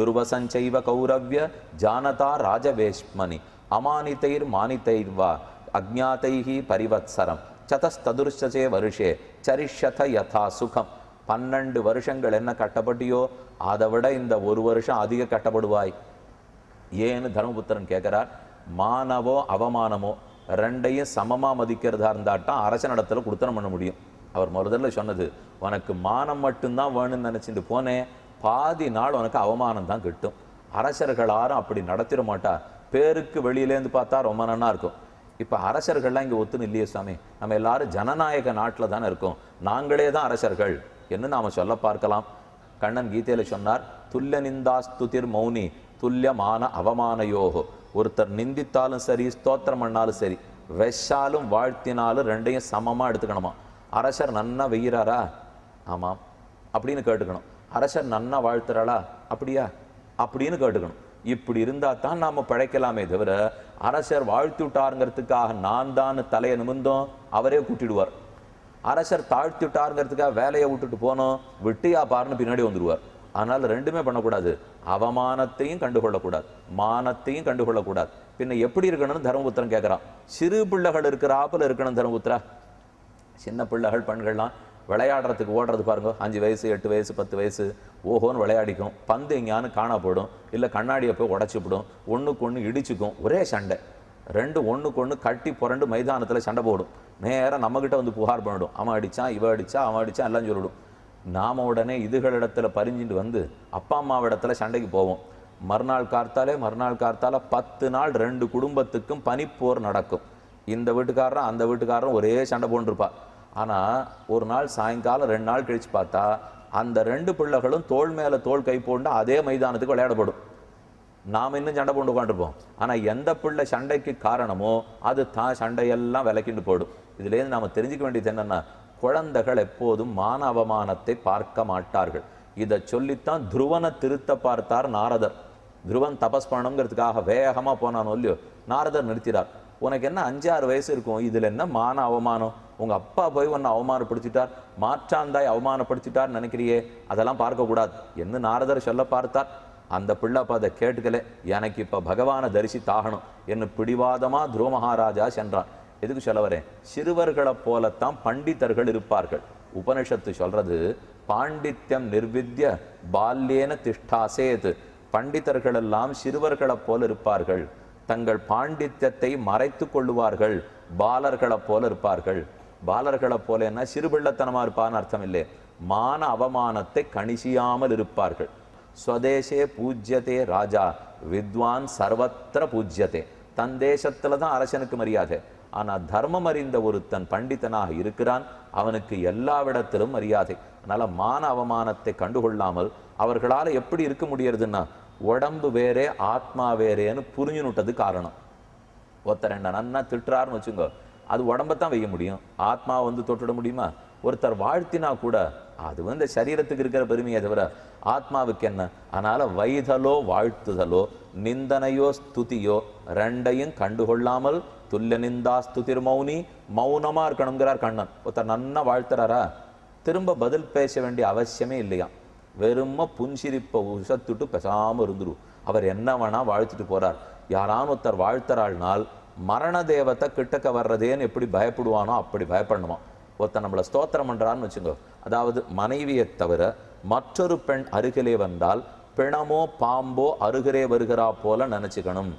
துர்வசஞ்சைவ கௌரவ்ய ஜானதா ராஜவேஷ்மணி அமானிதைர் மானிதைர்வா அஜ்ஞாதைஹி பரிவத்சரம் சதஸ்ததுர்ஷே வருஷே சரிஷத யதா சுகம். 12 வருஷங்கள் என்ன கட்டப்பட்டியோ அதை விட இந்த ஒரு வருஷம் அதிக கட்டப்படுவாய். ஏன்னு தர்மபுத்திரன் கேட்கிறார். மானவோ அவமானமோ ரெண்டையும் சமமாக மதிக்கிறதா இருந்தால்தான் அரசனிடத்தில் கொடுத்தனம் பண்ண முடியும். அவர் முதல்ல சொன்னது, உனக்கு மானம் மட்டும்தான் வேணும்னு நினச்சிட்டு போனேன், பாதி நாள் உனக்கு அவமானம் தான் கிட்டும். அரசர்கள் யாரும் அப்படி நடத்திட மாட்டா. பேருக்கு வெளியிலேருந்து பார்த்தா ரொம்ப நன்னா இருக்கும். இப்போ அரசர்கள்லாம் இங்கே ஒத்துன்னு இல்லையே சாமி, நம்ம எல்லாரும் ஜனநாயக நாட்டில் தானே இருக்கோம், நாங்களே தான் அரசர்கள் என்று நாம் சொல்ல பார்க்கலாம். கண்ணன் கீதையில் சொன்னார், துல்லிய நிந்தாஸ்துதிர் மௌனி துல்லியமான அவமானயோகோ. ஒருத்தர் நிந்தித்தாலும் சரி, ஸ்தோத்திரம் பண்ணாலும் சரி, வெஷாலும் வாழ்த்தினாலும் ரெண்டையும் சமமாக எடுத்துக்கணுமா. அரசர் நன்னா வெய்கிறாரா, ஆமாம் அப்படின்னு கேட்டுக்கணும். அரசர் நன்னா வாழ்த்துறாளா, அப்படியா அப்படின்னு கேட்டுக்கணும். இப்படி இருந்தால் தான் நாம் பழைக்கலாமே தவிர, அரசர் வாழ்த்தி விட்டாருங்கிறதுக்காக நான் தான் தலையை நிமிர்ந்தோம் அவரே கூட்டிடுவார். அரசர் தாழ்த்தி விட்டாருங்கிறதுக்காக வேலையை விட்டுட்டு போனோம் விட்டியா பாருன்னு பின்னாடி வந்துடுவார். அதனால் ரெண்டுமே பண்ணக்கூடாது. அவமானத்தையும் கண்டுகொள்ளக்கூடாது, மானத்தையும் கண்டுகொள்ளக்கூடாது. பின்ன எப்படி இருக்கணும்னு தர்மபுத்திரன் கேட்குறான். சிறு பிள்ளைகள் இருக்கிறாப்புல இருக்கணும் தர்மபுத்திரா. சின்ன பிள்ளைகள் பெண்கள்லாம் விளையாடுறதுக்கு ஓடுறது பாருங்க, 5 வயசு 8 வயசு 10 வயசு ஓஹோன்னு விளையாடிக்கும். பந்து எங்கேயானு காணா போடும், இல்லை கண்ணாடியை போய் உடச்சிவிடும், ஒன்றுக்கு ஒன்று இடிச்சுக்கும், ஒரே சண்டை. ரெண்டு ஒன்றுக்கு ஒன்று கட்டி புரண்டு மைதானத்தில் சண்டை போடும். நேராக நம்மக்கிட்ட வந்து புகார் பண்ணிடும், அவன் அடித்தான் இவன் அடித்தா அவன் அடித்தான் எல்லாம் சொல்லிவிடும். நாம் உடனே இதுகளிடத்தில் பறிஞ்சிட்டு வந்து அப்பா அம்மாவிடத்தில் சண்டைக்கு போவோம். மறுநாள் கார்த்தாலே 10 நாள் 2 குடும்பத்துக்கும் பனிப்போர் நடக்கும். இந்த வீட்டுக்காரரும் அந்த வீட்டுக்காரரும் ஒரே சண்டை போட்டுருப்பா. ஆனால் ஒரு நாள் சாயங்காலம் 2 நாள் கழித்து பார்த்தா அந்த 2 பிள்ளைகளும் தோள் மேலே தோள் கை போட்டு அதே மைதானத்துக்கு விளையாடப்படும். நாம் இன்னும் சண்டை போட்டு உட்காந்துருப்போம். ஆனால் எந்த பிள்ளை சண்டைக்கு காரணமோ அது தான் சண்டையெல்லாம் விளக்கிட்டு போடும். இதுலேருந்து நாம் தெரிஞ்சுக்க வேண்டியது என்னென்னா, குழந்தைகள் எப்போதும் மான அவமானத்தை பார்க்க மாட்டார்கள். இதை சொல்லித்தான் துருவனை திருத்த பார்த்தார் நாரதர். துருவன் தபஸ் பண்ணணுங்கிறதுக்காக வேகமாக போனானோ இல்லையோ, நாரதர் நிறுத்தினார். உனக்கு என்ன 5-6 வயசு இருக்கும், இதில் என்ன மான அவமானம்? உங்கள் அப்பா போய் உன்னை அவமானப்படுத்திட்டார், மாற்றாந்தாய் அவமானப்படுத்திட்டார் நினைக்கிறியே, அதெல்லாம் பார்க்கக்கூடாது என்று நாரதர் சொல்ல பார்த்தார். அந்த பிள்ளை அப்போ அதை கேட்டுக்கல. எனக்கு இப்போ பகவானை தரிசித்தாகணும் என்று பிடிவாதமாக துருவ மகாராஜா சென்றான். எதுக்கு சொல்ல வரேன், சிறுவர்களை போலத்தான் பண்டிதர்கள் இருப்பார்கள். உபனிஷத்து சொல்றது, பாண்டித்யம் நிர்வித்ய பால்யேன திஷ்டாசேத். பண்டிதர்கள் எல்லாம் சிறுவர்களை போல இருப்பார்கள், தங்கள் பாண்டித்யத்தை மறைத்து கொள்ளுவார்கள், பாலர்களை போல இருப்பார்கள். பாலர்களை போல என்ன, சிறுபிள்ளத்தனமா இருப்பான்னு அர்த்தம் இல்லை, மான அவமானத்தை கணிசியாமல் இருப்பார்கள். ஸ்வதேசே பூஜ்யதே ராஜா வித்வான் சர்வத்திர பூஜ்யதே. தன் தேசத்துல தான் அரசனுக்கு மரியாதை. ஆனால் தர்மம் அறிந்த ஒருத்தன் பண்டிதனாக இருக்கிறான், அவனுக்கு எல்லாவிடத்திலும் மரியாதை. அதனால மான அவமானத்தை கண்டுகொள்ளாமல் அவர்களால் எப்படி இருக்க முடியறதுன்னா, உடம்பு வேறே ஆத்மா வேறேன்னு புரிஞ்சுனுட்டது காரணம். ஒருத்தர் என்ன நன்னா திட்டுறாருன்னு வச்சுங்க, அது உடம்பத்தான் வைக்க முடியும், ஆத்மா வந்து தொட்டுட முடியுமா? ஒருத்தர் வாழ்த்தினா கூட அது வந்து சரீரத்துக்கு இருக்கிற பெருமையை தவிர ஆத்மாவுக்கு என்ன? அதனால வைதலோ வாழ்த்துதலோ நிந்தனையோ ஸ்துதியோ ரெண்டையும் கண்டுகொள்ளாமல் துல்லிய நிந்தா ஸ்துதிர் மௌனி, மௌனமா இருக்கணுங்கிறார் கண்ணன். ஒருத்தர் நன்னா வாழ்த்துறாரா, திரும்ப பதில் பேச வேண்டிய அவசியமே இல்லையா. வெறும புன்சிரிப்பை உசத்துட்டு பேசாமல் இருந்துடும். அவர் என்ன வேணா வாழ்த்துட்டு போறார். யாரான ஒருத்தர் வாழ்த்துறாள்னால் மரண தேவத்தை கிட்டக்க வர்றதேன்னு எப்படி பயப்படுவானோ அப்படி பயப்படணுமா. ஒருத்தர் நம்மளை ஸ்தோத்திரம் பண்றான்னு வச்சுக்கோ, அதாவது மனைவியை தவிர மற்றொரு பெண் அருகிலே வந்தால் பிணமோ பாம்போ அருகிலே வருகிறா போல நினைச்சுக்கணும்.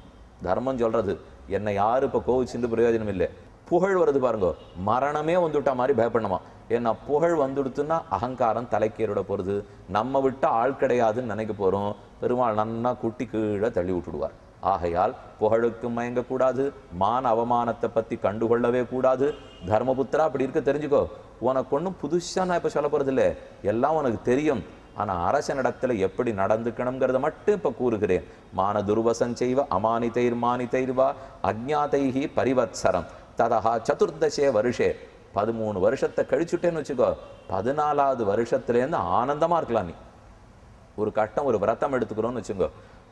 தர்மம் சொல்றது. என்னை யாரு இப்போ கோவிச்சுட்டு பிரயோஜனம் இல்லை. புகழ் வருது பாருங்க, மரணமே வந்துவிட்டா மாதிரி பயப்படணுமா. ஏன்னா புகழ் வந்துடுத்துன்னா அகங்காரம் தலைக்கேறிட போகிறது, நம்ம விட்டு ஆள் கிடையாதுன்னு நினைக்க போகிறோம். பெருமாள் நன்னா குட்டி கீழே தள்ளி விட்டுடுவார். ஆகையால் புகழுக்கு மயங்கக்கூடாது, மான அவமானத்தை பற்றி கண்டுகொள்ளவே கூடாது. தர்மபுத்திரா அப்படி இருக்க தெரிஞ்சுக்கோ. உனக்கு ஒன்றும் புதுசாக நான் இப்போ சொல்ல போகிறது இல்லை, எல்லாம் உனக்கு தெரியும். ஆனால் அரசனிடத்தில் எப்படி நடந்துக்கணுங்கிறத மட்டும் இப்போ கூறுகிறேன். மான துர்வசஞ்சைவ அமானிதைர் மானிதைர்வா அஜ்ஞாதைஹி பரிவத்சரம் ததா சதுர்தசே வருஷே. 13 வருஷத்தை கழிச்சுட்டேன்னு வச்சுக்கோ, 14வது வருஷத்துலேருந்து ஆனந்தமாக இருக்கலாம். நீ ஒரு கட்டம் ஒரு விரதம் எடுத்துக்கிறோன்னு வச்சுக்கோ,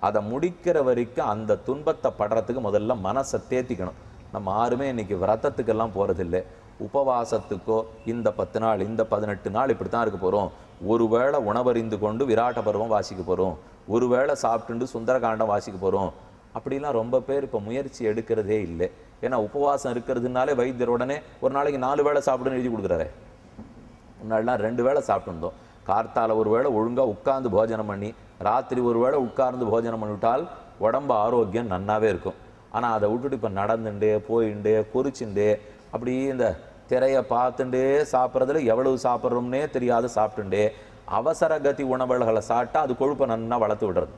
அதை முடிக்கிற வரைக்கும் அந்த துன்பத்தை படுறதுக்கு முதல்ல மனசை தேத்திக்கணும். நம்ம யாருமே இன்னைக்கு விரதத்துக்கெல்லாம் போகிறதில்லை, உபவாசத்துக்கோ இந்த 10 நாள் இந்த 18 நாள் இப்படி தான் இருக்க போகிறோம், ஒருவேளை உணவறிந்து கொண்டு விராட்ட பருவம் வாசிக்க போகிறோம், ஒருவேளை சாப்பிட்டுண்டு சுந்தரகாண்டம் வாசிக்க போகிறோம். அப்படிலாம் ரொம்ப பேர் இப்போ முயற்சி எடுக்கிறதே இல்லை. ஏன்னா உபவாசம் இருக்கிறதுனாலே வைத்தியர் உடனே ஒரு நாளைக்கு 4 வேளை சாப்பிடுன்னு எழுதி கொடுக்குறாரு. முன்னாடிலாம் 2 வேளை சாப்பிட்டுருந்தோம். கார்த்தால ஒரு வேளை ஒழுங்காக உட்கார்ந்து போஜனம் பண்ணி ராத்திரி ஒரு வேளை உட்கார்ந்து போஜனம் பண்ணிவிட்டால் உடம்பு ஆரோக்கியம் நன்னாவே இருக்கும். ஆனால் அதை விட்டுட்டு இப்போ நடந்துட்டே போயிண்டே பொறிச்சுண்டே அப்படி இந்த திரையை பார்த்துட்டே சாப்பிட்றதுல எவ்வளவு சாப்பிட்றோம்னே தெரியாது சாப்பிட்டுண்டே அவசர கதி உணவுகளை சாப்பிட்டா அது கொழுப்பை நன்னா வளர்த்து விடுறது.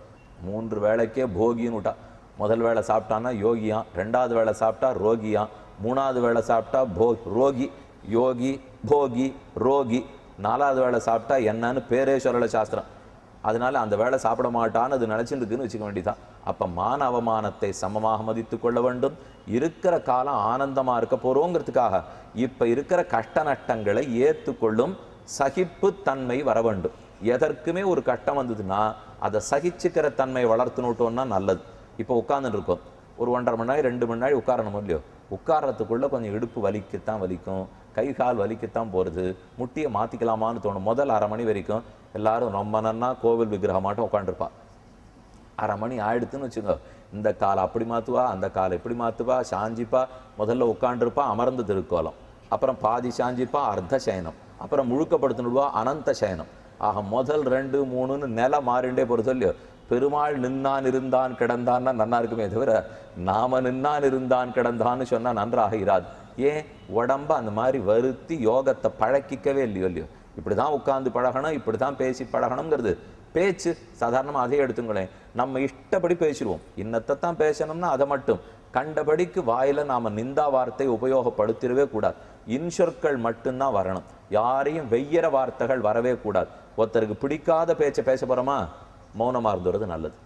3 வேளைக்கே போகின்னு விட்டா, முதல் வேளை சாப்பிட்டான்னா யோகியான், 2வது வேளை சாப்பிட்டா ரோகியான், 3வது வேளை சாப்பிட்டா ரோகி யோகி போகி ரோகி, 4வது வேளை சாப்பிட்டா என்னன்னு பேரே சொல்லலை சாஸ்திரம். அதனால அந்த வேளை சாப்பிட மாட்டான்னு அது நினச்சிட்டு இருக்குன்னு வச்சுக்க வேண்டியதான். அப்போ மான அவமானத்தை சமமாக மதித்து கொள்ள வேண்டும். இருக்கிற காலம் ஆனந்தமாக இருக்க போகிறோங்கிறதுக்காக இப்போ இருக்கிற கஷ்ட நஷ்டங்களை ஏற்றுக்கொள்ளும் சகிப்பு தன்மை வர வேண்டும். எதற்குமே ஒரு கஷ்டம் வந்ததுன்னா அதை சகிச்சுக்கிற தன்மை வளர்த்துனுட்டோம்னா நல்லது. இப்போ உட்கார்ந்துட்டு இருக்கோம், ஒரு 1.5 மணி நேரம் 2 மணி நேரம் உட்காரணும் இல்லையோ, உட்காரத்துக்குள்ளே கொஞ்சம் இடுப்பு வலிக்கத்தான் வலிக்கும், கை கால் வலிக்கத்தான் போகிறது, முட்டியை மாற்றிக்கலாமான்னு தோணும். முதல் 1/2 மணி வரைக்கும் எல்லாரும் ரொம்ப நன்னா கோவில் விக்கிரகமாட்டம் உட்காந்துருப்பா. 1/2 மணி ஆயிடுத்துன்னு வச்சுக்கோ, இந்த காலை அப்படி மாற்றுவா, அந்த காலை இப்படி மாற்றுவா, சாஞ்சிப்பா, முதல்ல உட்காண்டிருப்பா அமர்ந்து திருக்கோலம், அப்புறம் பாதி சாஞ்சிப்பா அர்த்த சயனம், அப்புறம் முழுக்கப்படுத்தினுடுவா அனந்த சயனம். ஆக முதல் 2 3ன்னு நிலை மாறிண்டே போகிறது இல்லையோ. பெருமாள் நின்னான் இருந்தான் கிடந்தான்னா நன்னா இருக்குமே தவிர நாம நின்னான் இருந்தான் கிடந்தான்னு சொன்னால் நன்றாக இராது. ஏன் உடம்ப அந்த மாதிரி வருத்தி யோகத்தை பழக்கிக்கவே இல்லையோ. இப்படி தான் உட்காந்து பழகணும், இப்படி தான் பேசி பழகணுங்கிறது பேச்சு. சாதாரணமாக அதே எடுத்துங்களேன், நம்ம இஷ்டப்படி பேசிடுவோம். இன்னத்தை தான் பேசணும்னா அதை மட்டும் கண்டபடிக்கு வாயில் நாம் நிந்தா வார்த்தை உபயோகப்படுத்திடவே கூடாது. இன்சொற்கள் மட்டும்தான் வரணும், யாரையும் வெய்யற வார்த்தைகள் வரவே கூடாது. ஒருத்தருக்கு பிடிக்காத பேச்சை பேச போகிறோமா, மௌனமாக இருந்துறது நல்லது.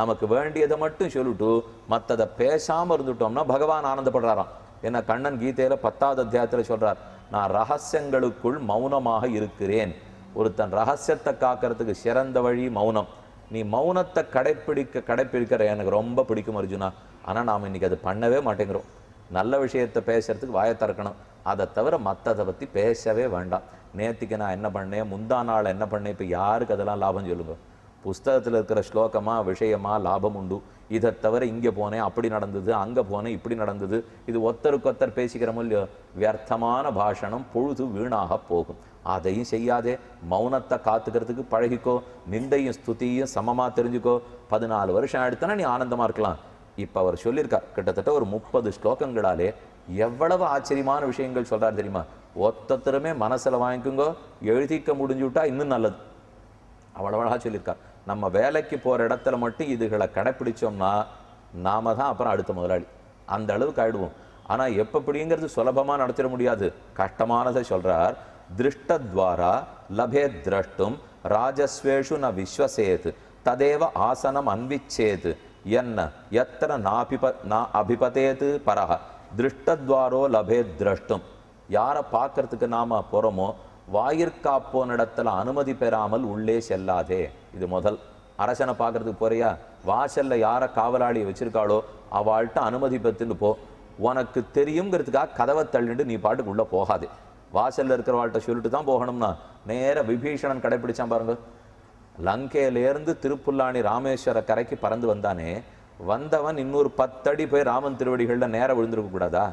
நமக்கு வேண்டியதை மட்டும் சொல்லிட்டு மற்றதை பேசாமல் இருந்துட்டோம்னா பகவான் ஆனந்தப்படுறாராம். ஏன்னா கண்ணன் கீதையில் 10வது அத்தியாயத்தில் சொல்கிறார், நான் ரகசியங்களுக்குள் மௌனமாக இருக்கிறேன். ஒருத்தன் ரகசியத்தை காக்கிறதுக்கு சிறந்த வழி மௌனம். நீ மௌனத்தை கடைப்பிடிக்கிற எனக்கு ரொம்ப பிடிக்கும் அர்ஜுனா. ஆனால் நாம் இன்றைக்கி அது பண்ணவே மாட்டேங்கிறோம். நல்ல விஷயத்தை பேசுறதுக்கு வாயை திறக்கணும், அதை தவிர மற்றதை பற்றி பேசவே வேண்டாம். நேற்றுக்கு நான் என்ன பண்ணேன், முந்தா நாள் என்ன பண்ணேன், இப்போ யாருக்கு அதெல்லாம் லாபம் சொல்லுங்க. புஸ்தகத்தில் இருக்கிற ஸ்லோகமா விஷயமா லாபம் உண்டு. இதை தவிர இங்கே போனேன் அப்படி நடந்தது, அங்கே போனேன் இப்படி நடந்தது, இது ஒருத்தருக்கொத்தர் பேசிக்கிறோமோ இல்லையோ, வியர்த்தமான பாஷணம் பொழுது வீணாக போகும். அதையும் செய்யாதே, மௌனத்தை காத்துக்கிறதுக்கு பழகிக்கோ, நிந்தையும் ஸ்துதியும் சமமாக தெரிஞ்சுக்கோ. 14 வருஷம் ஆயிடுத்துனா நீ ஆனந்தமாக இருக்கலாம். இப்போ அவர் சொல்லியிருக்கார், கிட்டத்தட்ட ஒரு 30 ஸ்லோகங்களாலே எவ்வளவு ஆச்சரியமான விஷயங்கள் சொல்கிறார் தெரியுமா. ஒத்தத்திலுமே மனசில் வாங்கிக்குங்கோ, எழுதிக்க முடிஞ்சுவிட்டா இன்னும் நல்லது. அவ்வளவழகாக சொல்லியிருக்கார். நம்ம வேலைக்கு போகிற இடத்துல மட்டும் இதுகளை கடைப்பிடிச்சோம்னா நாம தான் அப்புறம் அடுத்த முதலாளி, அந்த அளவுக்கு ஆயிடுவோம். ஆனால் எப்படிங்கிறது சுலபமாக நடத்திட முடியாது, கஷ்டமானதை சொல்கிறார். திருஷ்டத்வாரா லபே திரஷ்டும் ராஜஸ்வேஷு ந விஸ்வசேத் ததேவ ஆசனம் அன்விச்சேத் என்ன எத்தனை நா அபிபதேத் பரஹ திருஷ்டத்வாரோ லபே திரஷ்டும். யாரை பார்க்கறதுக்கு நாம் போகிறோமோ வாயிற்காப்போன் இடத்துல அனுமதி பெறாமல் உள்ளே செல்லாதே. இது முதல். அரசனை பார்க்கறதுக்கு போறியா, வாசல்ல யாரை காவலாளியை வச்சிருக்காளோ அவள்கிட்ட அனுமதி பெற்றுன்னு போ. உனக்கு தெரியுங்கிறதுக்காக கதவை தள்ளிட்டு நீ பாட்டுக்கு உள்ளே போகாதே. வாசல்ல இருக்கிறவாள்கிட்ட சொல்லிட்டு தான் போகணும்னா நேர விபீஷணன் கடைப்பிடிச்சான் பாருங்க. லங்கையிலேருந்து திருப்புல்லாணி ராமேஸ்வர கரைக்கு பறந்து வந்தானே, வந்தவன் இன்னொரு 10 அடி போய் ராமன் திருவடிகளில் நேர விழுந்திருக்க கூடாதா?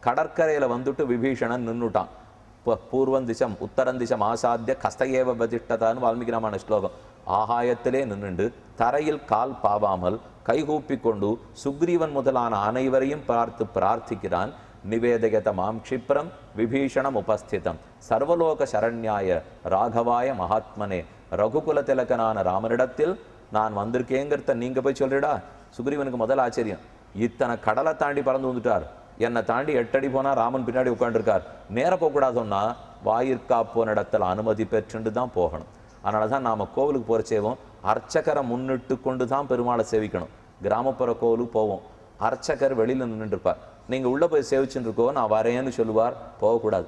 கடற்கரையில் வந்துட்டு விபீஷணன் நின்றுட்டான். இப்போ பூர்வந்திசம் உத்தரந்திசம் ஆசாத்திய கஸ்தயேவ பதிஷ்டதான்னு வால்மீகி ராமாயண ஸ்லோகம். ஆகாயத்திலே நின்றுண்டு தரையில் கால் பாவாமல் கைகூப்பி கொண்டு சுக்ரீவன் முதலான அனைவரையும் பார்த்து பிரார்த்திக்கிறான். நிவேதயத மாம் க்ஷிப்ரம் விபீஷணம் உபஸ்திதம் சர்வலோக சரண்யாய ராகவாய மகாத்மனே. ரகுகுல திலகனான ராமனிடத்தில் நான் வந்திருக்கேங்கிறத நீங்க போய் சொல்லிடா. சுக்ரீவனுக்கு முதல் ஆச்சரியம், இத்தனை கடலை தாண்டி பறந்து வந்துட்டார், என்னை தாண்டி 8 அடி போனால் ராமன் பின்னாடி உட்காந்துருக்கார், நேர போகக்கூடாதுன்னா வாயிற்காப்போன் இடத்துல அனுமதி பெற்றுண்டு தான் போகணும். அதனால தான் நாம் கோவிலுக்கு போகிறச்சேவும் அர்ச்சகரை முன்னிட்டு கொண்டு தான் பெருமாளை சேவிக்கணும். கிராமப்புற கோவிலுக்கு போவோம், அர்ச்சகர் வெளியில் நின்றுருப்பார், நீங்கள் உள்ளே போய் சேவிச்சுட்டு இருக்கோ நான் வரேன்னு சொல்லுவார், போகக்கூடாது.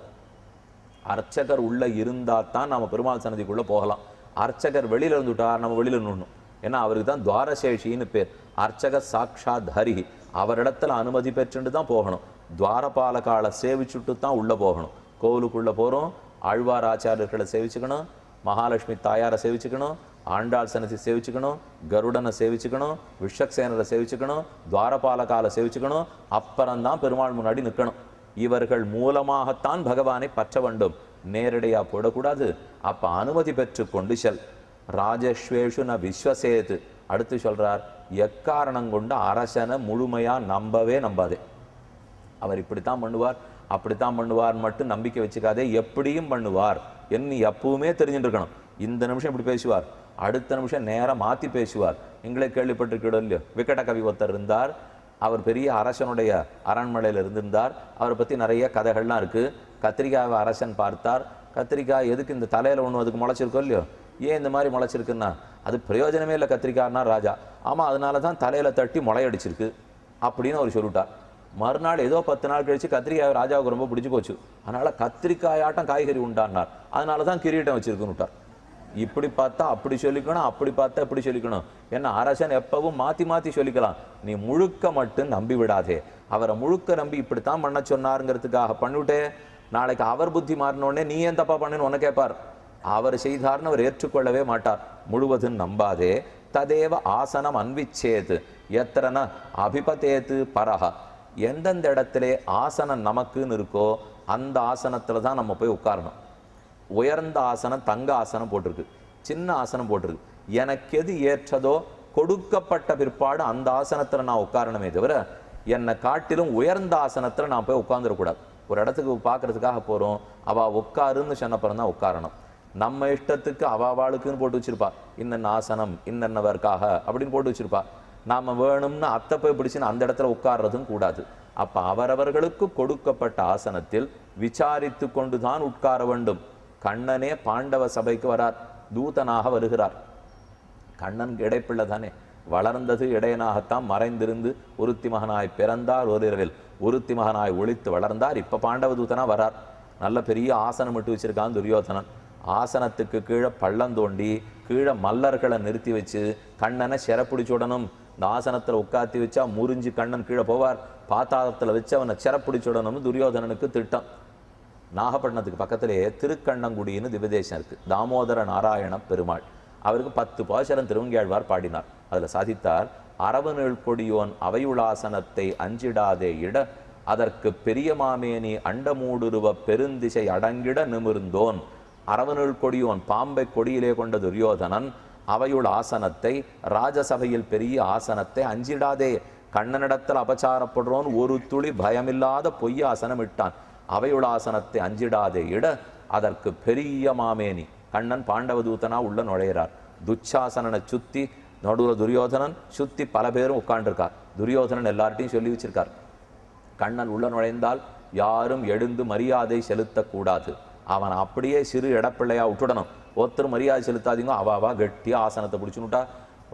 அர்ச்சகர் உள்ளே இருந்தால் தான் நம்ம பெருமாள் சன்னதிக்குள்ளே போகலாம். அர்ச்சகர் வெளியில் இருந்துட்டார் நம்ம வெளியில் நின்னும். ஏன்னா அவருக்கு தான் துவாரசேஷின்னு பேர். அர்ச்சகர் சாக்ஷாத் ஹரிஹி, அவரிடத்துல அனுமதி பெற்றுட்டு தான் போகணும். துவாரபாலகாலை சேவிச்சுட்டு தான் உள்ளே போகணும். கோவிலுக்குள்ளே போகிறோம், ஆழ்வார் ஆச்சாரியர்களை சேவிச்சுக்கணும், மகாலட்சுமி தாயாரை சேவிச்சுக்கணும், ஆண்டாள் சன்னதி சேவிச்சுக்கணும், கருடனை சேவிச்சுக்கணும், விஷக்சேனரை சேவிச்சுக்கணும், துவாரபாலகாலை சேவிச்சுக்கணும், அப்புறம்தான் பெருமாள் முன்னாடி நிற்கணும். இவர்கள் மூலமாகத்தான் பகவானை பற்ற வேண்டும், நேரடியாக போடக்கூடாது. அப்ப அனுமதி பெற்று கொண்டு செல். ராஜஸ்வேஷு ந விஸ்வசேது. அடுத்து சொல்றார், எக்காரணம் கொண்டு அரசனை முழுமையா நம்பாதே. அவர் இப்படித்தான் பண்ணுவார் அப்படித்தான் பண்ணுவார் மட்டும் நம்பிக்கை வச்சுக்காதே, எப்படியும் பண்ணுவார் என்ன எப்பவுமே தெரிஞ்சுட்டு இருக்கணும். இந்த நிமிஷம் இப்படி பேசுவார், அடுத்த நிமிஷம் நேரம் மாற்றி பேசுவார். எங்களே கேள்விப்பட்டிருக்கோம் இல்லையோ, விக்கட கவி ஒருத்தர் இருந்தார். அவர் பெரிய அரசனுடைய அரண்மனையில் இருந்திருந்தார். அவரை பற்றி நிறைய கதைகள்லாம் இருக்குது. கத்திரிக்காவை அரசன் பார்த்தார். கத்திரிக்காய் எதுக்கு இந்த தலையில் ஒன்று அதுக்கு முளைச்சிருக்கோ இல்லையோ, ஏன் இந்த மாதிரி முளைச்சிருக்குன்னா அது பிரயோஜனமே இல்லை கத்திரிக்காய்னா ராஜா. ஆமாம், அதனால தான் தலையில் தட்டி முளையடிச்சிருக்கு அப்படின்னு அவர் சொல்லிட்டார். மறுநாள் ஏதோ 10 நாள் கழிச்சு கத்திரிக்காய் ராஜாவுக்கு ரொம்ப பிடிச்சி போச்சு. அதனால கத்திரிக்காயாட்டம் காய்கறி உண்டானார், அதனால தான் கிரீட்டம் வச்சிருக்குன்னு விட்டார். இப்படி பார்த்தா அப்படி சொல்லிக்கணும், அப்படி பார்த்தா இப்படி சொல்லிக்கணும். ஏன்னா அரசன் எப்பவும் மாற்றி மாற்றி சொல்லிக்கலாம். நீ முழுக்க மட்டும் நம்பி விடாதே. அவரை முழுக்க நம்பி இப்படித்தான் பண்ண சொன்னாருங்கிறதுக்காக பண்ணிவிட்டே நாளைக்கு அவர் புத்தி மாறினோடனே நீ ஏன் தப்பா பண்ணுன்னு உன்னை கேட்பார். அவர் செய்தார்னு அவர் ஏற்றுக்கொள்ளவே மாட்டார். முழுவதும் நம்பாதே. ததேவ ஆசனம் அன்விச்சேது எத்தனை அபிபதேத்து பரஹா. எந்தெந்த இடத்திலே ஆசனம் நமக்குன்னு இருக்கோ அந்த ஆசனத்தில் தான் நம்ம போய் உட்காரணும். உயர்ந்த ஆசனம் தங்க ஆசனம் போட்டிருக்கு, சின்ன ஆசனம் போட்டிருக்கு. எனக்கு எது ஏற்றதோ கொடுக்கப்பட்ட பிற்பாடு அந்த ஆசனத்தில் நான் உட்காரணுமே தவிர என்னை காட்டிலும் உயர்ந்த ஆசனத்தில் நான் போய் உட்காந்துடக்கூடாது. ஒரு இடத்துக்கு பார்க்கறதுக்காக போகிறோம், அவள் உட்காருன்னு சொன்னப்புறம் தான் உட்காரணும். நம்ம இஷ்டத்துக்கு அவாளுக்குன்னு போட்டு வச்சிருப்பா, இன்னென்ன ஆசனம் இன்னென்னவருக்காக அப்படின்னு போட்டு வச்சிருப்பா. நாம் வேணும்னு அத்தை போய் பிடிச்சின்னு அந்த இடத்துல உட்கார்றதும் கூடாது. அப்போ அவரவர்களுக்கு கொடுக்கப்பட்ட ஆசனத்தில் விசாரித்து கொண்டு தான் உட்கார வேண்டும். கண்ணனே பாண்டவ சபைக்கு வரார், தூதனாக வருகிறார். கண்ணன் இடைப்பிள்ளை தானே, வளர்ந்தது இடையனாகத்தான், மறைந்திருந்து ஒருத்தி மகனாய் பிறந்தார், ஓரிரவில் ஒருத்தி மகனாய் ஒளித்து வளர்ந்தார். இப்போ பாண்டவ தூதனா வரார். நல்ல பெரிய ஆசனம் விட்டு வச்சிருக்கான் துரியோதனன். ஆசனத்துக்கு கீழே பள்ளம் தோண்டி கீழே மல்லர்களை நிறுத்தி வச்சு கண்ணனை சிறப்பிடிச்சுடணும். இந்த ஆசனத்தில் உட்காத்தி வச்சா முறிஞ்சு கண்ணன் கீழே போவார், பாத்தாளத்தில் வச்சு அவனை சிறப்பிடிச்சுடணும்னு துரியோதனனுக்கு திட்டம். நாகப்பட்டினத்துக்கு பக்கத்திலே திருக்கண்ணங்குடின்னு திவ்யதேசம் இருக்குது. தாமோதர நாராயண பெருமாள், அவருக்கு 10 பாசுரம் திருவங்கியாழ்வார் பாடினார். அதில் சாதித்தார், அரவநீள் கொடியோன் அவையுளாசனத்தை அஞ்சிடாதே இட அதற்கு பெரிய மாமேனி அண்டமூடுருவ பெருந்திசை அடங்கிட நிமிர்ந்தோன். அரவநீள் கொடியோன் பாம்பை கொடியிலே கொண்ட துரியோதனன் அவையுள் ஆசனத்தை, ராஜசபையில் பெரிய ஆசனத்தை அஞ்சிடாதே. கண்ணனிடத்தில் அபச்சாரப்படுறோன் ஒரு துளி பயமில்லாத பொய் ஆசனம் இட்டான். அவையுளாசனத்தை அஞ்சிடாதே இட அதற்கு பெரிய மாமேனி. கண்ணன் பாண்டவதூதனா உள்ள நுழையிறார். துச்சாசனனை சுத்தி நடுவில் துரியோதனன் சுத்தி பல பேரும் உட்காண்டிருக்கார். துரியோதனன் எல்லார்ட்டையும் சொல்லி வச்சிருக்கார், கண்ணன் உள்ள நுழைந்தால் யாரும் எழுந்து மரியாதை செலுத்தக்கூடாது. அவன் அப்படியே சிறு இடப்பிள்ளையா விட்டுடணும். ஒருத்தர் மரியாதை செலுத்தாதீங்க, அவாவா கெட்டியா ஆசனத்தை பிடிச்சுனுட்டா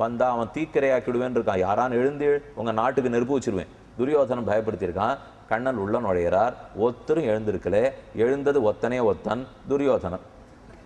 வந்தா அவன் தீக்கிரையாக்கிடுவேன் இருக்கான். யாரான்னு எழுந்து உங்க நாட்டுக்கு நெருப்பு வச்சிருவேன். துரியோதனன் பயப்படுத்தியிருக்கான். கண்ணன் உள்ள நுழையிறார். ஒருத்தரும் எழுந்திருக்கலே, எழுந்தது ஒத்தனே ஒத்தன் துரியோதனன்.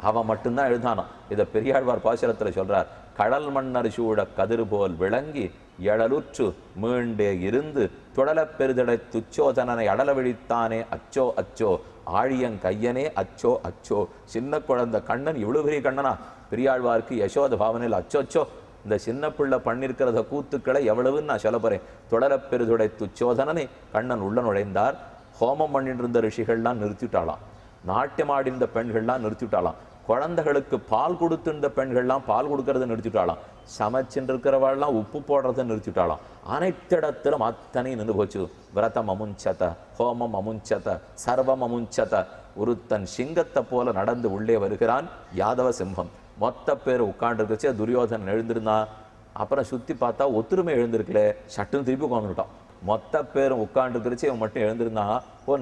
அவன் மட்டும்தான் எழுதானான். இதை பெரியாழ்வார் பாசுரத்தில் சொல்றார், கடல் மன்னர் சூழ கதிர் போல் விளங்கி எழலுற்று மீண்டே இருந்து துடலப் பெருதடை துச்சோதனனை அடல விழித்தானே அச்சோ அச்சோ ஆழியங் கையனே அச்சோ அச்சோ. சின்ன குழந்தை கண்ணன் இவ்வளவு பெரிய கண்ணனா? பெரியாழ்வாருக்கு யசோத பாவனையில் அச்சோச்சோ, இந்த சின்ன பிள்ளை பண்ணிருக்கிறத கூத்துக்களை எவ்வளவுன்னு நான் சொல்ல போறேன். தொடரப் பெருதுடை துச்சோதனனை கண்ணன் உள்ள நுழைந்தார். ஹோமம் பண்ணிட்டு இருந்த ரிஷிகள்லாம் நிறுத்திட்டாளாம், நாட்டியமாடிந்த பெண்கள்லாம் நிறுத்திட்டாளாம், குழந்தைகளுக்கு பால் கொடுத்துருந்த பெண்கள்லாம் பால் கொடுக்கறத நிறுத்திட்டாளாம், சமைச்சுட்டு இருக்கிறவாள்லாம் உப்பு போடுறத நிறுத்திட்டாளாம். அனைத்திடத்திலும் அத்தனை நின்று போச்சு. விரதம் அமுஞ்சத, ஹோமம் அமுஞ்சத, சர்வம் அமுஞ்சத. ஒருத்தன் சிங்கத்தை போல நடந்து உள்ளே வருகிறான் யாதவ சிம்மம். மொத்த பேர் உட்காந்துருக்கச்சே துரியோதனன் எழுந்திருந்தான். அப்புறம் சுற்றி பார்த்தா ஒத்துருமை எழுந்திருக்கல, சட்டுன்னு திருப்பி உட்காந்துட்டான். மொத்த பேரும் உட்காந்துருக்கிறச்சே இவன் மட்டும் எழுந்திருந்தான்.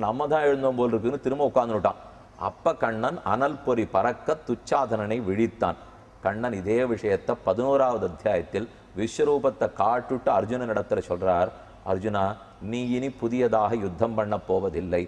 நம்ம தான் எழுந்தோம் போல் இருக்குன்னு திரும்ப உட்காந்துட்டான். அப்ப கண்ணன் அனல் பொறி பறக்க துச்சாதனனை விழித்தான். கண்ணன் இதே விஷயத்தை 11வது அத்தியாயத்தில் விஸ்வரூபத்தை காட்டுட்டு அர்ஜுனன் இடத்துல சொல்றார், அர்ஜுனா நீ இனி புதியதாக யுத்தம் பண்ண போவதில்லை.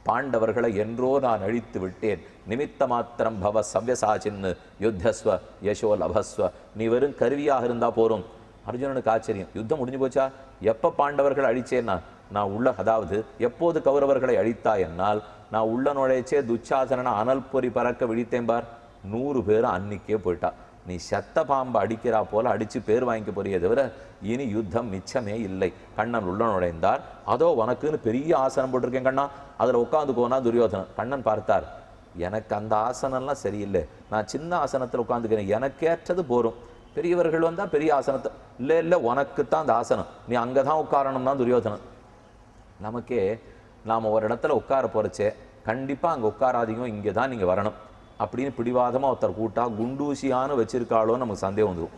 பாண்டவர்களை என்றோ நான் அழித்து விட்டேன். நிமித்த மாத்திரம் பவ சவ்யசாச்சின்னு யுத்தஸ்வ யசோ லபஸ்வ. நீ வெறும் கருவியாக இருந்தா போரும். அர்ஜுனனுக்கு ஆச்சரியம், யுத்தம் முடிஞ்சு போச்சா? எப்போ பாண்டவர்களை அழிச்சேன்னா நான் உள்ள, அதாவது எப்போது கௌரவர்களை அழித்தா என்னால் நான் உள்ள நுழைச்சே துச்சாசனனை அனல் பொறி பறக்க விழித்தேன் பார். 100 பேர் அன்னைக்கே போயிட்டா. நீ செத்த பாம்பை அடிக்கிறா போல அடித்து பேர் வாங்கிக்க போறியே தவிர இனி யுத்தம் மிச்சமே இல்லை. கண்ணன் உள்ள நுழைந்தார். அதோ உனக்குன்னு பெரிய ஆசனம் போட்டிருக்கேன் கண்ணா, அதில் உட்காந்துக்கோனா துரியோதனன். கண்ணன் பார்த்தார், எனக்கு அந்த ஆசனம்லாம் சரியில்லை, நான் சின்ன ஆசனத்தில் உட்காந்துக்கிறேன், எனக்கேற்றது போரும். பெரியவர்கள் வந்தால் பெரிய ஆசனத்தை, இல்லை இல்லை உனக்குத்தான் அந்த ஆசனம், நீ அங்கே தான் உட்காரணும்னா துரியோதனன். நமக்கே நாம் ஒரு இடத்துல உட்கார போகிறச்சே கண்டிப்பாக அங்கே உட்காராதீங்க, இங்கே தான் நீங்கள் வரணும் அப்படின்னு பிடிவாதமாக ஒருத்தர் கூட்டா குண்டூசியானு வச்சிருக்காளோன்னு நமக்கு சந்தேகம் வந்துடும்.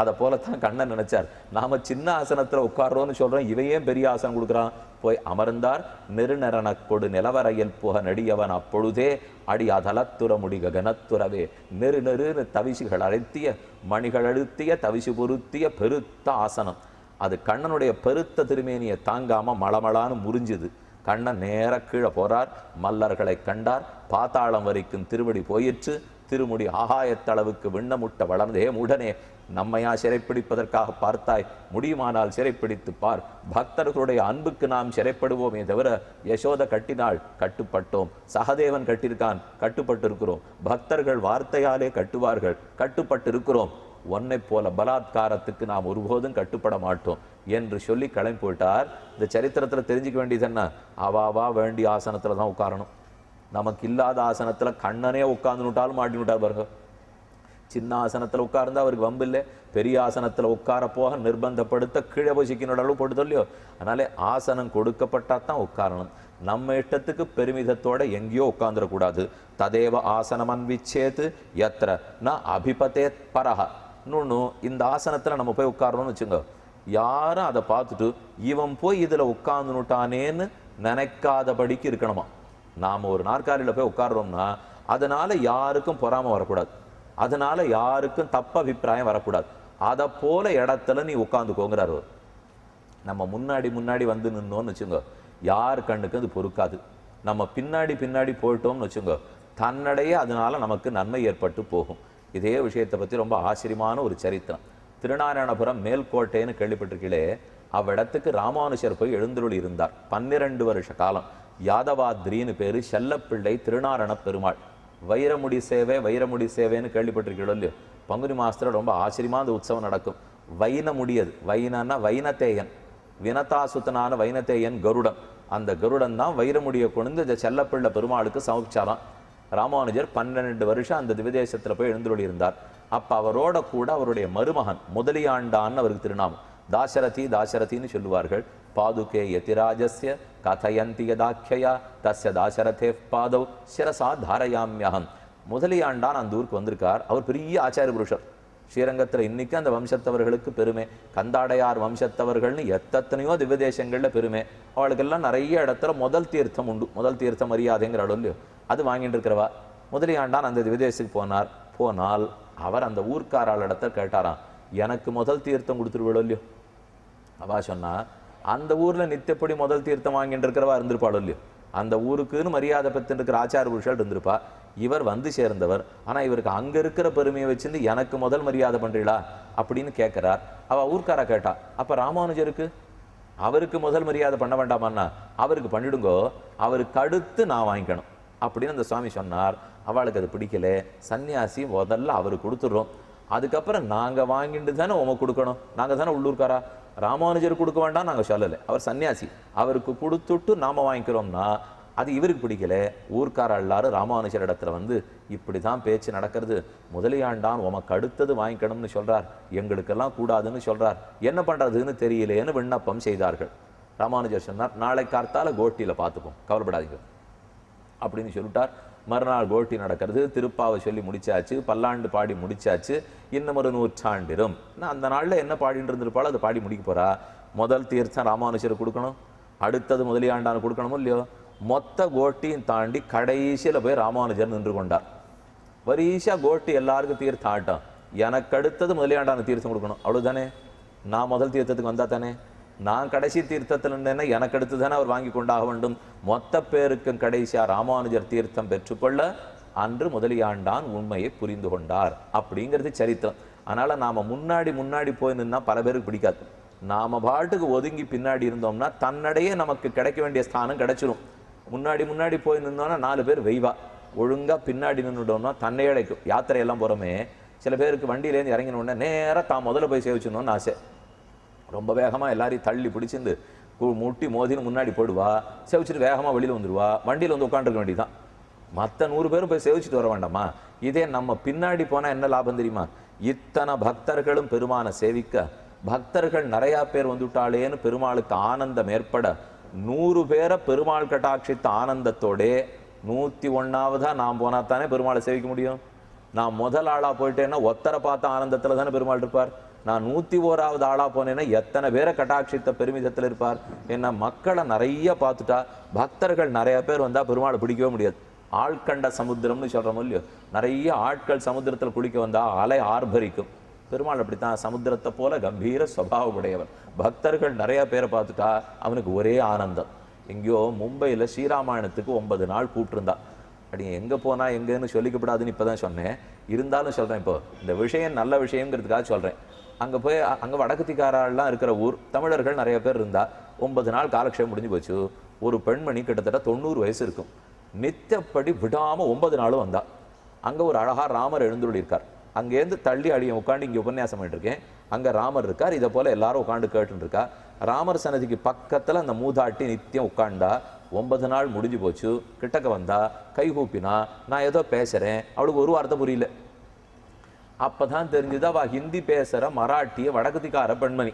அதை போலத்தான் கண்ணன் நினைச்சார், நாம சின்ன ஆசனத்தில் உட்காரோன்னு சொல்கிறோம், இவையே பெரிய ஆசனம் கொடுக்குறான். போய் அமர்ந்தார். நெருநெறனக் கொடு நிலவரையில் புக நடியவன் அப்பொழுதே அடி அதலத்துற முடி ககனத்துறவே நெரு நெருன்னு தவிசுகள் அழுத்திய மணிகள் அழுத்திய தவிசு பொருத்திய பெருத்த ஆசனம். அது கண்ணனுடைய பெருத்த திருமேனியை தாங்காம மளமளான்னு முறிஞ்சுது. கண்ணன் நேர கீழே போறார். மல்லர்களை கண்டார். பாத்தாளம் வரைக்கும் திருவடி போயிற்று. திருமுடி ஆகாயத்தளவுக்கு விண்ணமுட்ட வளர்ந்தே உடனே நம்மையா சிறைப்பிடிப்பதற்காக பார்த்தாய், முடியுமானால் சிறைப்பிடித்து பார். பக்தர்களுடைய அன்புக்கு நாம் சிறைப்படுவோமே தவிர யசோத கட்டினாள், கட்டுப்பட்டோம். சகதேவன் கட்டியிருக்கான், கட்டுப்பட்டு இருக்கிறோம். பக்தர்கள் வார்த்தையாலே கட்டுவார்கள், கட்டுப்பட்டு இருக்கிறோம். ஒன்னை போல பலாத்காரத்துக்கு நாம் ஒருபோதும் கட்டுப்பட மாட்டோம் என்று சொல்லி கிளம்பி போயிட்டார். இந்த சரித்திரத்தில் தெரிஞ்சுக்க வேண்டியது என்ன, அவாவா வேண்டிய ஆசனத்தில் தான் உட்காரணும். நமக்கு இல்லாத ஆசனத்தில் கண்ணனே உட்கார்ந்துட்டாலும் மாட்டினுட்டார் பாருங்க. சின்ன ஆசனத்தில் உட்கார்ந்தா அவருக்கு வம்பு இல்லை, பெரிய ஆசனத்தில் உட்கார போக நிர்பந்தப்படுத்த கீழே போய் சிக்கினோட அளவு போட்டு இல்லையோ. அதனாலே ஆசனம் கொடுக்கப்பட்டா தான் உட்காரணும். நம்ம இஷ்டத்துக்கு பெருமிதத்தோட எங்கேயோ உட்கார்ந்துடக்கூடாது. ததேவ ஆசனம் அன்விச்சேத்து எத்திர ந அபிபதே பரஹ. இன்னொன்று, இந்த ஆசனத்தில் நம்ம போய் உட்காரணும்னு வச்சுங்க, யாரும் அதை பார்த்துட்டு இவன் போய் இதில் உட்கார்ந்துட்டானேன்னு நினைக்காதபடிக்கு இருக்கணுமா. நாம் ஒரு நாற்காலியில் போய் உட்கார்றோம்னா அதனால யாருக்கும் பொறாமல் வரக்கூடாது, அதனால யாருக்கும் தப்ப அபிப்பிராயம் வரக்கூடாது. அதை போல இடத்துல நீ உட்காந்துக்கோங்கிறார். நம்ம முன்னாடி முன்னாடி வந்து நின்னோன்னு வச்சுங்க, யார் கண்ணுக்கு அது பொறுக்காது. நம்ம பின்னாடி பின்னாடி போயிட்டோம்னு வச்சுங்க, தன்னடையே அதனால நமக்கு நன்மை ஏற்பட்டு போகும். இதே விஷயத்தை பற்றி ரொம்ப ஆச்சரியமான ஒரு சரித்திரம். திருநாராயணபுரம் மேல்கோட்டைன்னு கேள்விப்பட்டிருக்கீங்களே, அவ்விடத்துக்கு ராமானுஷர் போய் எழுந்தருளி இருந்தார். 12 வருஷ காலம். யாதவாத்ரின்னு பேரு. செல்லப்பிள்ளை திருநாராயண பெருமாள். வைரமுடி சேவை வைரமுடி சேவைன்னு கேள்விப்பட்டிருக்கீங்களோ இல்லையோ. பங்குனி மாசத்துல ரொம்ப ஆச்சரியமான அந்த உற்சவம் நடக்கும். வைன முடியது, வைனன்னா வைனத்தேயன், வினதாசுத்தனான வைனத்தேயன் கருடன். அந்த கருடன் தான் வைரமுடியை கொண்டு இந்த செல்லப்பிள்ளை பெருமாளுக்கு சமர்ப்பிச்சாராம். ராமானுஜர் 12 வருஷம் அந்த திவிதேசத்தில் போய் எழுந்தருளி இருந்தார். அப்போ அவரோட கூட அவருடைய மருமகன் முதலியாண்டான்னு அவருக்கு திருநாமம். தாசரதி தாசரதின்னு சொல்லுவார்கள். பாதுகே யதிராஜஸ்ய கதயந்தி யதாக்கியா தஸ்ய தாசரதே பாதவ் சிரசா தாரயாமியகம். முதலியாண்டான் அந்த ஊருக்கு வந்திருக்கார். அவர் பெரிய ஆச்சாரிய புருஷர். ஸ்ரீரங்கத்தில் இன்னைக்கு அந்த வம்சத்தவர்களுக்கு பெருமை. கந்தாடையார் வம்சத்தவர்கள்னு எத்தனையோ திவ்யதேசங்களில் பெருமை. அவளுக்கெல்லாம் நிறைய இடத்துல முதல் தீர்த்தம் உண்டு. முதல் தீர்த்த மரியாதைங்கிற இல்லையோ, அது வாங்கிட்டு இருக்கிறவா. முதலியாண்டான் அந்த திவ்யதேசத்துக்கு போனால் அவர் அந்த ஊர்க்காரால் இடத்த கேட்டாராம், எனக்கு முதல் தீர்த்தம் கொடுத்துருவிடோ இல்லையோ. அவா சொன்னா, அந்த ஊர்ல நித்தியப்படி முதல் தீர்த்தம் வாங்கிட்டு இருக்கிறவா இருந்திருப்பாளோ இல்லையோ. அந்த ஊருக்குன்னு மரியாதை பெற்று இருக்கிற ஆச்சார புருஷர் இருந்திருப்பா. இவர் வந்து சேர்ந்தவர், ஆனா இவருக்கு அங்க இருக்கிற பெருமையை வச்சிருந்து எனக்கு முதல் மரியாதை பண்றீங்களா அப்படின்னு கேட்கிறார். அவ ஊர்க்காரா கேட்டா, அப்ப ராமானுஜருக்கு அவருக்கு முதல் மரியாதை பண்ண வேண்டாமான்னா, அவருக்கு பண்ணிடுங்கோ, அவருக்கு அடுத்து நான் வாங்கிக்கணும் அப்படின்னு அந்த சுவாமி சொன்னார். அவளுக்கு அது பிடிக்கல. சன்னியாசி முதல்ல அவருக்கு கொடுத்துடுறோம், அதுக்கப்புறம் நாங்கள் வாங்கிட்டு தானே உமக்கு கொடுக்கணும், நாங்கள் தானே உள்ளூர்காரா, ராமானுஜர் கொடுக்க வேண்டாம் நாங்கள் சொல்லலை, அவர் சன்னியாசி, அவருக்கு கொடுத்துட்டு நாம் வாங்கிக்கிறோம்னா அது இவருக்கு பிடிக்கல. ஊர்க்கார எல்லாரும் ராமானுஜர் இடத்துல வந்து இப்படி தான் பேச்சு நடக்கிறது, முதலியாண்டான் உமக்கு அடுத்தது வாங்கிக்கணும்னு சொல்கிறார், எங்களுக்கெல்லாம் கூடாதுன்னு சொல்கிறார், என்ன பண்ணுறதுன்னு தெரியலேன்னு விண்ணப்பம் செய்தார்கள். ராமானுஜர் சொன்னார், நாளை கார்த்தால கோட்டியில் பார்த்துப்போம், கவலைப்படாதீங்க அப்படின்னு சொல்லிட்டார். மறுநாள் கோட்டி நடக்கிறது. திருப்பாவை சொல்லி முடிச்சாச்சு, பல்லாண்டு பாடி முடிச்சாச்சு. இன்னும் ஒரு 100 ஆண்டிரும். நான் அந்த நாளில் என்ன பாடிட்டு இருந்திருப்பாளோ அதை பாடி முடிக்க போகிறா. முதல் தீர்த்தம் ராமானுஜர் கொடுக்கணும், அடுத்தது முதலியாண்டான் கொடுக்கணுமோ இல்லையோ. மொத்த கோட்டியும் தாண்டி கடைசியில் போய் ராமானுஜர் நின்று கொண்டார். வரிசா கோட்டி எல்லாருக்கும் தீர்த்தம் ஆட்டம், எனக்கு அடுத்தது முதலியாண்டான தீர்த்தம் கொடுக்கணும், அவ்வளோதானே. நான் முதல் தீர்த்தத்துக்கு வந்தா தானே, நான் கடைசி தீர்த்தத்தில் இருந்தேன்னா எனக்கு அடுத்து தானே அவர் வாங்கி கொண்டாக வேண்டும். மொத்த பேருக்கும் கடைசியா ராமானுஜர் தீர்த்தம் பெற்றுக்கொள்ள அன்று முதலியாண்டான் உண்மையை புரிந்து கொண்டார் அப்படிங்கிறது சரித்திரம். அதனால நாம முன்னாடி போய் நின்னா பல பேருக்கு பிடிக்காது. நாம பாட்டுக்கு ஒதுங்கி பின்னாடி இருந்தோம்னா தன்னடையே நமக்கு கிடைக்க வேண்டிய ஸ்தானம் கிடைச்சிரும். முன்னாடி போய் நின்னோன்னா 4 பேர் வெய்வா, ஒழுங்காக பின்னாடி நின்றுட்டோம்னா தன்னையே அழைக்கும். யாத்திரையெல்லாம் போகிறோமே, சில பேருக்கு வண்டியிலேருந்து இறங்கினோடனே நேராக தான் முதல்ல போய் சேவிச்சணும்னு ஆசை. ரொம்ப வேகமாக எல்லாரையும் தள்ளி பிடிச்சிருந்து முட்டி மோதின்னு முன்னாடி போடுவா, சேவிச்சுட்டு வேகமாக வெளியில் வந்துடுவா, வண்டியில் வந்து உட்காந்துருக்க வேண்டியதான். மற்ற 100 பேரும் போய் சேவிச்சுட்டு வர வேண்டாமா? இதே நம்ம பின்னாடி போனால் என்ன லாபம் தெரியுமா? இத்தனை பக்தர்களும் பெருமானை சேவிக்க, பக்தர்கள் நிறையா பேர் வந்துட்டாளேன்னு பெருமாளுக்கு ஆனந்தம் ஏற்பட, 100 பேரை பெருமாள் கட்டாட்சித்த ஆனந்தத்தோடே 101ஆவதா நான் போனா தானே பெருமாளை சேவிக்க முடியும். நான் முதல் ஆளாக போயிட்டேன்னா ஒத்தரை பார்த்த ஆனந்தத்தில் தானே பெருமாள் இருப்பார். நான் 101ஆவது ஆளாக போனேன்னா எத்தனை பேரை கட்டாட்சித்த பெருமிதத்தில் இருப்பார். ஏன்னா மக்களை நிறைய பார்த்துட்டா, பக்தர்கள் நிறைய பேர் வந்தால் பெருமாளை பிடிக்கவே முடியாது. ஆழ்கண்ட சமுத்திரம்னு சொல்கிறோம் இல்லையோ, நிறைய ஆட்கள் சமுத்திரத்தில் குளிக்க வந்தால் அலை ஆர்ப்பரிக்கும். பெருமாள் அப்படித்தான், சமுத்திரத்தை போல கம்பீர சுபாவமுடையவர். பக்தர்கள் நிறைய பேரை பார்த்துட்டா அவனுக்கு ஒரே ஆனந்தம். எங்கேயோ மும்பையில் ஸ்ரீராமாயணத்துக்கு 9 நாள் கூப்பிட்டுருந்தா. அப்படி எங்கே போனால் எங்கேன்னு சொல்லிக்கப்படாதுன்னு இப்போ தான் சொன்னேன். இருந்தாலும் சொல்கிறேன், இப்போ இந்த விஷயம் நல்ல விஷயங்கிறதுக்காக சொல்கிறேன். அங்கே போய் அங்கே வடக்குத்திக்காரெல்லாம் இருக்கிற ஊர், தமிழர்கள் நிறைய பேர் இருந்தால் 9 நாள் காலக்ஷேபம் முடிஞ்சு போச்சு. ஒரு பெண்மணி கிட்டத்தட்ட 90 வயசு இருக்கும், நித்தப்படி விடாமல் 9 நாளும் வந்தா. அங்கே ஒரு அழகாக ராமர் எழுந்துள்ளிருக்கார். அங்கேருந்து தள்ளி அடியை உட்காந்து இங்கே உபன்யாசம் பண்ணிட்டுருக்கேன். அங்கே ராமர் இருக்கார். இதை போல் எல்லாரும் உட்காந்து கேட்டுருக்கா. ராமர் சன்னதிக்கு பக்கத்தில் அந்த மூதாட்டி நித்தியம் உட்காண்டா. 9 நாள் முடிஞ்சு போச்சு. கிட்டக்க வந்தா, கைகூப்பினா, நான் ஏதோ பேசுகிறேன். அவளுக்கு ஒரு வார்த்தை புரியல. அப்போ தான் தெரிஞ்சுது அவள் ஹிந்தி பேசுகிற மராட்டிய வடக்குத்திக்கார பெண்மணி.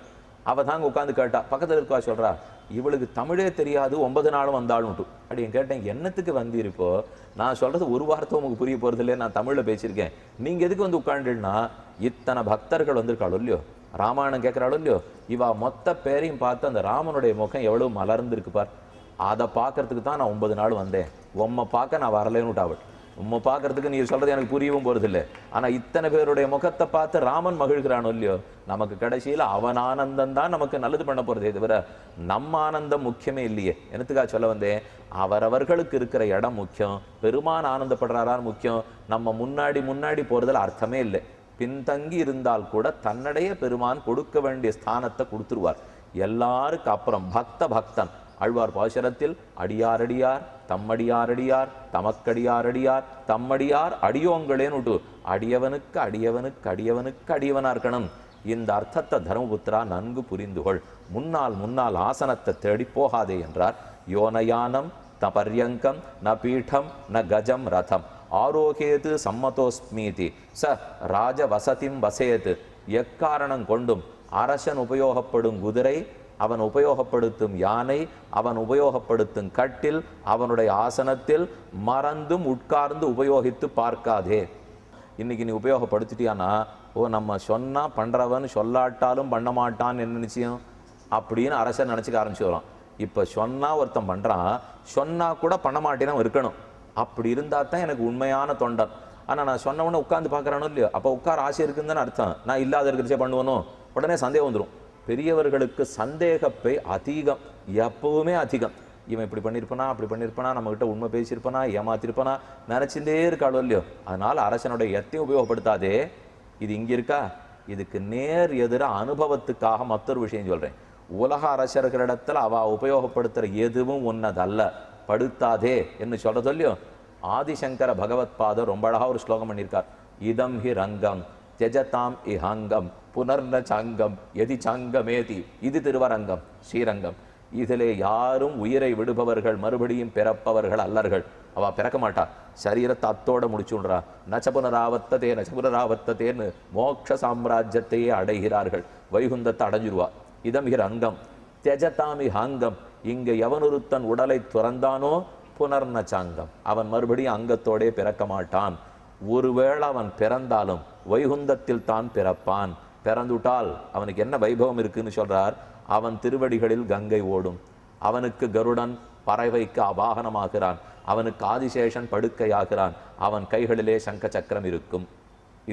அவள் தாங்க உட்காந்து கேட்டா. பக்கத்தில் இருக்கா சொல்கிறா, இவளுக்கு தமிழே தெரியாது, 9 நாளும் வந்தாலும்ட்டு. அப்படின்னு கேட்டேன், என்னத்துக்கு வந்திருப்போ? நான் சொல்கிறது ஒரு வார்த்தை உங்களுக்கு புரிய போகிறது இல்லையே, நான் தமிழில் பேசியிருக்கேன். நீங்கள் எதுக்கு வந்து உட்காந்துன்னா, இத்தனை பக்தர்கள் வந்திருக்காளோ இல்லையோ, ராமாயணம் கேட்குறாளோ இல்லையோ, இவா மொத்த பேரையும் பார்த்து அந்த ராமனுடைய முகம் எவ்வளோ மலர்ந்துருக்கு பார். அதை பார்க்கறதுக்கு தான் நான் 9 நாள் வந்தேன். உம்மை பார்க்க நான் வரலேன்னு விட்டாவள். உம்மை பார்க்கறதுக்கு நீ சொல்கிறது எனக்கு புரியவும் போகிறதில்லை. ஆனால் இத்தனை பேருடைய முகத்தை பார்த்து ராமன் மகிழ்கிறானோ இல்லையோ, நமக்கு கடைசியில் அவன் ஆனந்தம் தான் நமக்கு நல்லது பண்ண போகிறதே தவிர நம்ம ஆனந்தம் முக்கியமே இல்லையே. எனத்துக்காக சொல்ல வந்தேன், அவரவர்களுக்கு இருக்கிற இடம் முக்கியம், பெருமான் ஆனந்தப்படுறாரான்னு முக்கியம். நம்ம முன்னாடி போகிறதுல அர்த்தமே இல்லை. பின்தங்கி இருந்தால் கூட தன்னுடைய பெருமான் கொடுக்க வேண்டிய ஸ்தானத்தை கொடுத்துருவார். எல்லாருக்கும் அப்புறம் பக்தன் ஆழ்வார் பாசுரத்தில் அடியாரடியார் தம்மடியாரடியார் தமக்கடியாரடியார் தம்மடியார் அடியோங்களேன்னு விட்டு அடியவனுக்கு அடியவனுக்கு அடியவனுக்கு அடியவனா இருக்கணும். இந்த அர்த்தத்தை தர்மபுத்திரா நன்கு புரிந்துகொள். முன்னால் ஆசனத்தை தேடி போகாதே என்றார். யோனயானம் ந பர்யங்கம் ந பீடம் ந கஜம் ரதம் ஆரோகேது சம்மதோஸ்மீதி ச ராஜவசதிம் வசேது. எக்காரணம் கொண்டும் அரசன் உபயோகப்படும் குதிரை, அவன் உபயோகப்படுத்தும் யானை, அவன் உபயோகப்படுத்தும் கட்டில், அவனுடைய ஆசனத்தில் மறந்தும் உட்கார்ந்து உபயோகித்து பார்க்காதே. இன்னைக்கு நீ உபயோகப்படுத்திட்டியானா, நம்ம சொன்னா பண்றவன் சொல்லாட்டாலும் பண்ண மாட்டான்னு என்ன நிச்சயம் அப்படின்னு அரசன் நினைச்சுக்க ஆரம்பிச்சுக்கலாம். இப்போ சொன்னா ஒருத்தன் பண்றான், சொன்னா கூட பண்ண மாட்டேன்னு இருக்கணும். அப்படி இருந்தா தான் எனக்கு உண்மையான தொண்டன். ஆனால் நான் சொன்ன உடனே உட்காந்து பார்க்குறானோ இல்லையோ, அப்போ உட்கார ஆசை இருக்குன்னு தானே அர்த்தம். நான் இல்லாத இருக்கிறச்சே பண்ணுவனோ, உடனே சந்தேகம் வந்துடும். பெரியவர்களுக்கு சந்தேகப்பை அதிகம், எப்பவுமே அதிகம். இவன் இப்படி பண்ணியிருப்பானா, அப்படி பண்ணியிருப்பானா, நம்மகிட்ட உண்மை பேசியிருப்பானா, ஏமாத்திருப்பானா, நினச்சிட்டே இருக்காளோ இல்லையோ. அதனால் அரசனுடைய எத்தையும் உபயோகப்படுத்தாதே. இது இங்கே இருக்கா, இதுக்கு நேர் எதிராக அனுபவத்துக்காக மற்றொரு விஷயம் சொல்கிறேன். உலக அரசர்களிடத்தில் அவள் உபயோகப்படுத்துகிற எதுவும் உன்னதல்ல, படுத்தாதே என்று சொல்கிறதோ இல்லையோ. ஆதிசங்கர பகவத்பாதர் ரொம்ப அழகாக ஒரு ஸ்லோகம் பண்ணியிருக்கார். இதம் ஹி ரங்கம் ஜெஜதாம் இஹங்கம் புனர்ன சங்கம் எதி சங்கமேதி. இது திருவரங்கம், ஸ்ரீரங்கம். இதிலே யாரும் உயிரை விடுபவர்கள் மறுபடியும் பிறப்பவர்கள் அல்லர்கள். அவள் பிறக்க மாட்டா, சரீரத்தை அத்தோட முடிச்சுடுறா. நச்சபுனராவத்தேன்னு மோட்ச சாம்ராஜ்யத்தையே அடைகிறார்கள், வைகுந்தத்தை அடைஞ்சிருவா. இதம் ஹி ரங்கம் தியஜதாமி ஹாங்கம். இங்கே எவனொருத்தன் உடலை துறந்தானோ புனர்ன சங்கம், அவன் மறுபடியும் அங்கத்தோடே பிறக்க மாட்டான். ஒருவேளை அவன் பிறந்தாலும் வைகுந்தத்தில் தான் பிறப்பான். பிறந்துட்டால் அவனுக்கு என்ன வைபவம் இருக்குன்னு சொல்றார். அவன் திருவடிகளில் கங்கை ஓடும், அவனுக்கு கருடன் பறவைக்கு அபாகனமாகிறான், அவனுக்கு ஆதிசேஷன் படுக்கையாகிறான், அவன் கைகளிலே சங்க சக்கரம் இருக்கும்.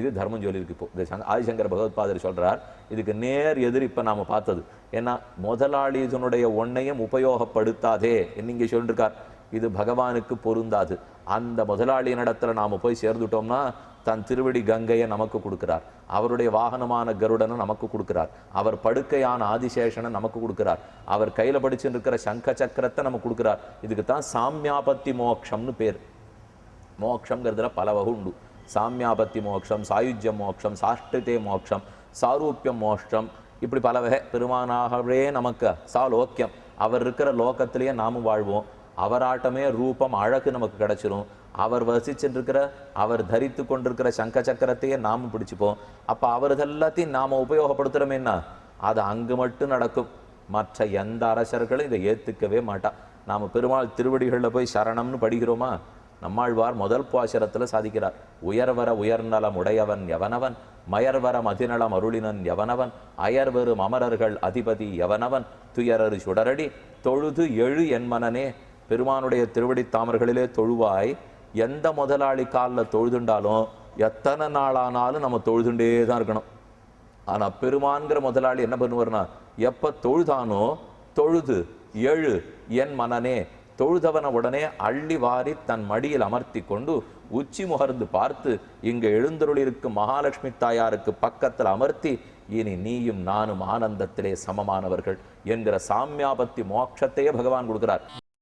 இது தர்மம் சொல்லியிருக்கு. இப்போ ஆதிசங்கர பகவத்பாதர் சொல்றார், இதுக்கு நேர் எதிர் இப்போ நாம் பார்த்தது. ஏன்னா முதலாளி இதனுடைய ஒன்னையும் உபயோகப்படுத்தாதே என்று இங்கே சொல்லியிருக்கார். இது பகவானுக்கு பொருந்தாது. அந்த முதலாளியின் இடத்துல நாம் போய் சேர்ந்துட்டோம்னா தன் திருவடி கங்கையை நமக்கு கொடுக்கிறார், அவருடைய வாகனமான கருடனை நமக்கு கொடுக்கிறார், அவர் படுக்கையான ஆதிசேஷனை நமக்கு கொடுக்கிறார், அவர் கையில் படிச்சுட்டு இருக்கிற சங்க சக்கரத்தை நமக்கு கொடுக்கிறார். இதுக்கு தான் சாமியாபத்தி மோட்சம்னு பேர். மோட்சங்கிறதுல பல வகை உண்டு. சாமியாபத்தி மோட்சம், சாயுஜ்ய மோட்சம், சாஷ்டிதே மோட்சம், சாரூப்பியம் மோட்சம், இப்படி பல வகை. பெருமானாகவே நமக்கு சாலோக்கியம், அவர் இருக்கிற லோகத்திலேயே நாமும் வாழ்வோம். அவராட்டமே ரூபம் அழகு நமக்கு கிடைச்சிரும். அவர் வசிச்சுட்டு இருக்கிற, அவர் தரித்து கொண்டிருக்கிற சங்க சக்கரத்தையே நாமும் பிடிச்சிப்போம். அப்போ அவரது எல்லாத்தையும் நாம் உபயோகப்படுத்துகிறோமேன்னா அது அங்கு மட்டும் நடக்கும். மற்ற எந்த அரசர்களும் இதை ஏற்றுக்கவே மாட்டா. நாம் பெருமாள் திருவடிகளில் போய் சரணம்னு படிக்கிறோமா? நம்மாழ்வார் முதல் பாசுரத்தில் சாதிக்கிறார். உயர்வர உயர்நலம் உடையவன் எவனவன், மயர்வர மதிநலம் அருளினன் எவனவன், அயர்வரு அமரர்கள் அதிபதி எவனவன், துயரரு சுடரடி தொழுது எழு என் மனனே. பெருமானுடைய திருவடி தாமர்களிலே தொழுவாய். எந்த முதலாளி காலில் தொழுதுண்டாலும் எத்தனை நாளானாலும் நம்ம தொழுதுண்டே தான் இருக்கணும். ஆனால் பெருமான்கிற முதலாளி என்ன பண்ணுவார்னா, எப்போ தொழுதானோ தொழுது எழு என் மனனே, தொழுதவன உடனே அள்ளி வாரி தன் மடியில் அமர்த்தி கொண்டு உச்சி முகர்ந்து பார்த்து இங்கு எழுந்தருளிருக்கும் மகாலட்சுமி தாயாருக்கு பக்கத்தில் அமர்த்தி, இனி நீயும் நானும் ஆனந்தத்திலே சமமானவர்கள் என்கிற சாமியாபத்தி மோட்சத்தையே பகவான் கொடுக்கிறார்.